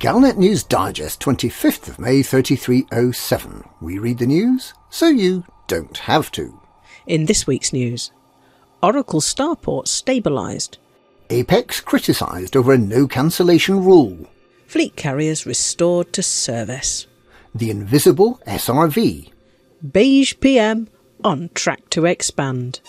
Galnet News Digest, 25th of May 3307. We read the news so you don't have to. In this week's news, Oracle Starport stabilised. Apex criticised over a no-cancellation rule. Fleet carriers restored to service. The Invisible SRV. Beige PM on track to expand.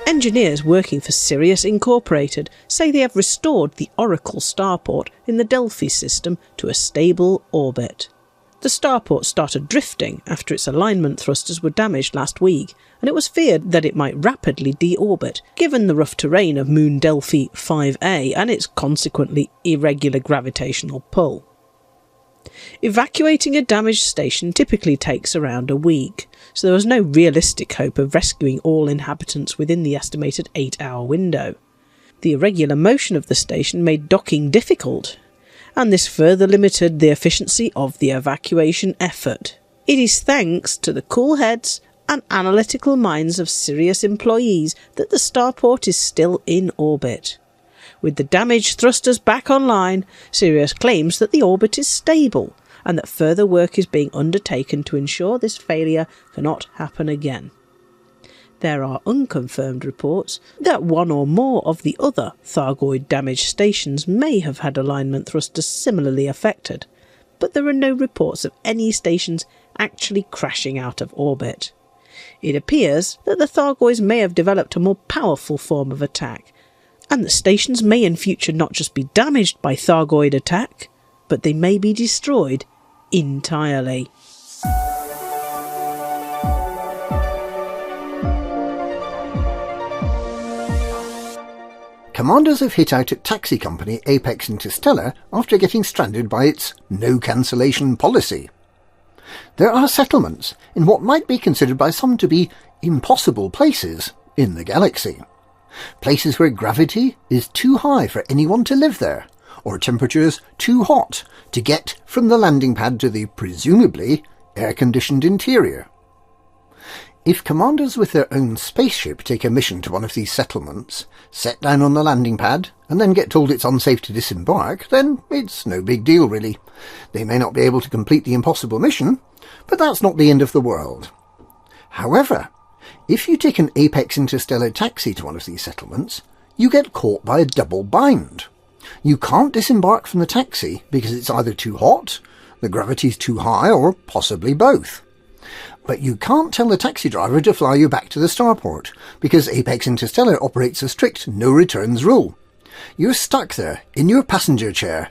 Engineers working for Sirius Incorporated say they have restored the Oracle Starport in the Delphi system to a stable orbit. The Starport started drifting after its alignment thrusters were damaged last week, and it was feared that it might rapidly deorbit, given the rough terrain of Moon Delphi 5A and its consequently irregular gravitational pull. Evacuating a damaged station typically takes around a week, so there was no realistic hope of rescuing all inhabitants within the estimated 8-hour window. The irregular motion of the station made docking difficult, and this further limited the efficiency of the evacuation effort. It is thanks to the cool heads and analytical minds of Sirius employees that the Starport is still in orbit. With the damaged thrusters back online, Sirius claims that the orbit is stable and that further work is being undertaken to ensure this failure cannot happen again. There are unconfirmed reports that one or more of the other Thargoid damaged stations may have had alignment thrusters similarly affected, but there are no reports of any stations actually crashing out of orbit. It appears that the Thargoids may have developed a more powerful form of attack, and the stations may in future not just be damaged by Thargoid attack, but they may be destroyed entirely. Commanders have hit out at taxi company Apex Interstellar after getting stranded by its no-cancellation policy. There are settlements in what might be considered by some to be impossible places in the galaxy. Places where gravity is too high for anyone to live there, or temperatures too hot to get from the landing pad to the presumably air-conditioned interior. If commanders with their own spaceship take a mission to one of these settlements, set down on the landing pad, and then get told it's unsafe to disembark, then it's no big deal really. They may not be able to complete the impossible mission, but that's not the end of the world. However, if you take an Apex Interstellar taxi to one of these settlements, you get caught by a double bind. You can't disembark from the taxi because it's either too hot, the gravity's too high, or possibly both. But you can't tell the taxi driver to fly you back to the Starport, because Apex Interstellar operates a strict no-returns rule. You're stuck there, in your passenger chair,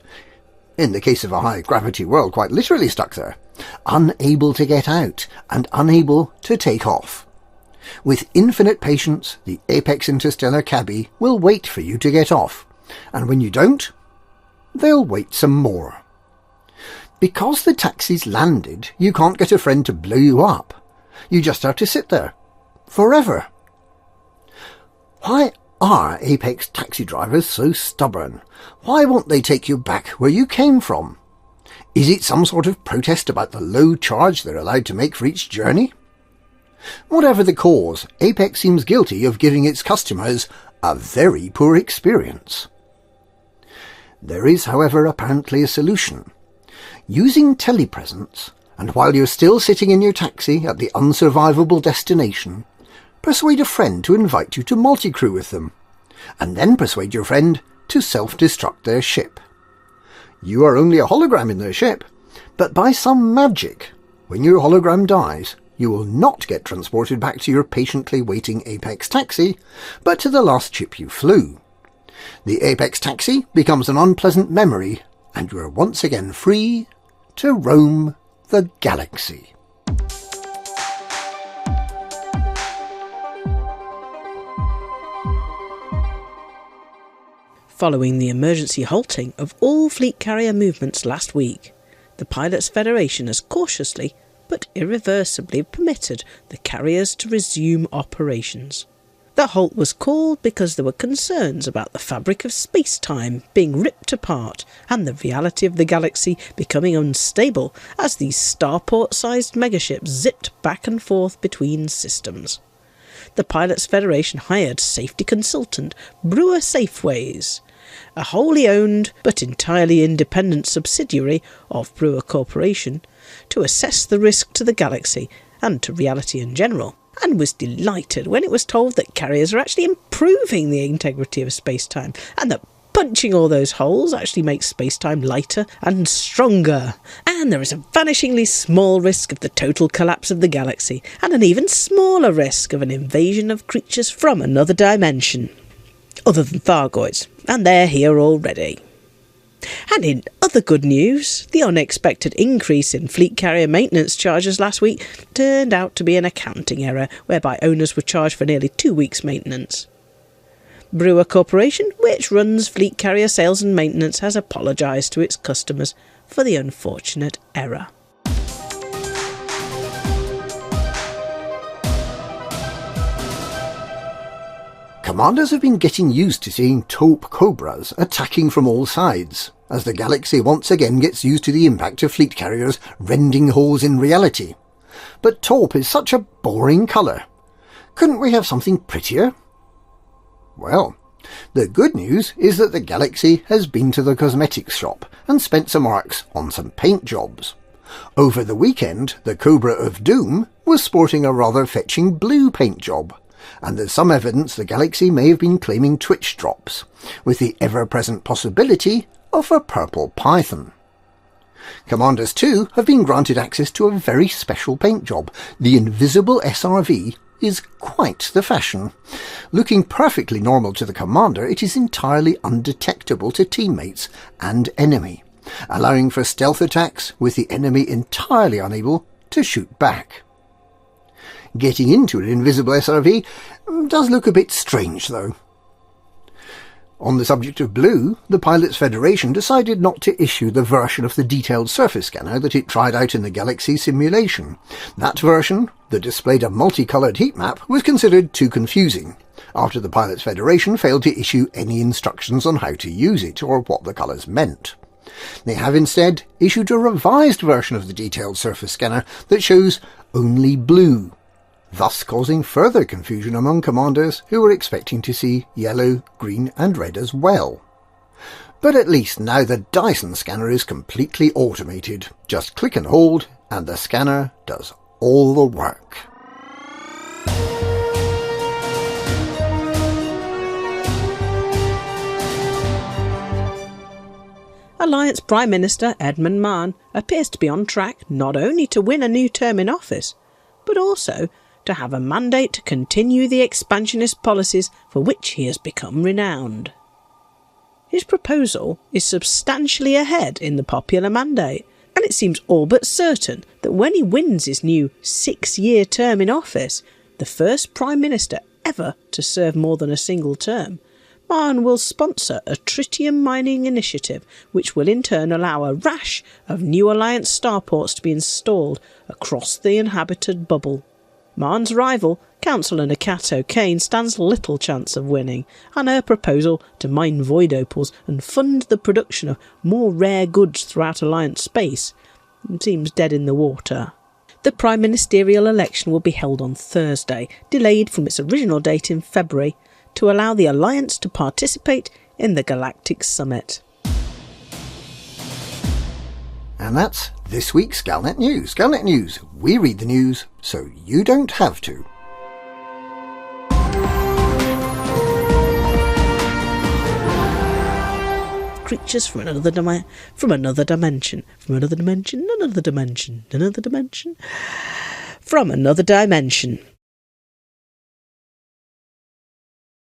in the case of a high-gravity world, quite literally stuck there, unable to get out, and unable to take off. With infinite patience, the Apex Interstellar cabbie will wait for you to get off, and when you don't, they'll wait some more. Because the taxi's landed, you can't get a friend to blow you up. You just have to sit there. Forever. Why are Apex taxi drivers so stubborn? Why won't they take you back where you came from? Is it some sort of protest about the low charge they're allowed to make for each journey? Whatever the cause, Apex seems guilty of giving its customers a very poor experience. There is, however, apparently a solution. Using telepresence, and while you're still sitting in your taxi at the unsurvivable destination, persuade a friend to invite you to multi-crew with them, and then persuade your friend to self-destruct their ship. You are only a hologram in their ship, but by some magic, when your hologram dies, you will not get transported back to your patiently waiting Apex taxi, but to the last ship you flew. The Apex taxi becomes an unpleasant memory, and you are once again free to roam the galaxy. Following the emergency halting of all fleet carrier movements last week, the Pilots Federation has cautiously but irreversibly permitted the carriers to resume operations. The halt was called because there were concerns about the fabric of space-time being ripped apart and the reality of the galaxy becoming unstable as these Starport-sized megaships zipped back and forth between systems. the Pilots Federation hired safety consultant Brewer Safeways, a wholly owned but entirely independent subsidiary of Brewer Corporation, to assess the risk to the galaxy and to reality in general, and was delighted when it was told that carriers are actually improving the integrity of space-time, and that punching all those holes actually makes space-time lighter and stronger, and there is a vanishingly small risk of the total collapse of the galaxy, and an even smaller risk of an invasion of creatures from another dimension, other than Thargoids, and they're here already. And in other good news, the unexpected increase in fleet carrier maintenance charges last week turned out to be an accounting error, whereby owners were charged for nearly 2 weeks' maintenance. Brewer Corporation, which runs fleet carrier sales and maintenance, has apologised to its customers for the unfortunate error. Commanders have been getting used to seeing taupe cobras attacking from all sides, as the galaxy once again gets used to the impact of fleet carriers rending holes in reality. But taupe is such a boring colour. Couldn't we have something prettier? Well, the good news is that the galaxy has been to the cosmetics shop and spent some marks on some paint jobs. Over the weekend, the Cobra of Doom was sporting a rather fetching blue paint job, and there's some evidence the galaxy may have been claiming twitch drops, with the ever-present possibility of a purple python. Commanders too have been granted access to a very special paint job. The Invisible SRV is quite the fashion. Looking perfectly normal to the commander, it is entirely undetectable to teammates and enemy, allowing for stealth attacks with the enemy entirely unable to shoot back. Getting into an Invisible SRV does look a bit strange though. On the subject of blue, the Pilots Federation decided not to issue the version of the detailed surface scanner that it tried out in the Galaxy simulation. That version, that displayed a multicoloured heat map, was considered too confusing, after the Pilots Federation failed to issue any instructions on how to use it or what the colours meant. They have instead issued a revised version of the detailed surface scanner that shows only blue, thus causing further confusion among commanders who were expecting to see yellow, green and red as well. But at least now the Dyson scanner is completely automated. Just click and hold and the scanner does all the work. Alliance Prime Minister Edmund Mahon appears to be on track not only to win a new term in office, but also to have a mandate to continue the expansionist policies for which he has become renowned. His proposal is substantially ahead in the popular mandate, and it seems all but certain that when he wins his new 6-year term in office, the first Prime Minister ever to serve more than a single term, Mahon will sponsor a tritium mining initiative which will in turn allow a rash of new Alliance starports to be installed across the inhabited bubble. Mahon's rival, Councillor Nakato Kane, stands little chance of winning, and her proposal to mine void opals and fund the production of more rare goods throughout Alliance space seems dead in the water. The Prime Ministerial election will be held on Thursday, delayed from its original date in February, to allow the Alliance to participate in the Galactic Summit. And that's this week's Galnet News. Galnet News, we read the news so you don't have to. Creatures from another dimension, from another dimension, from another dimension, from another dimension.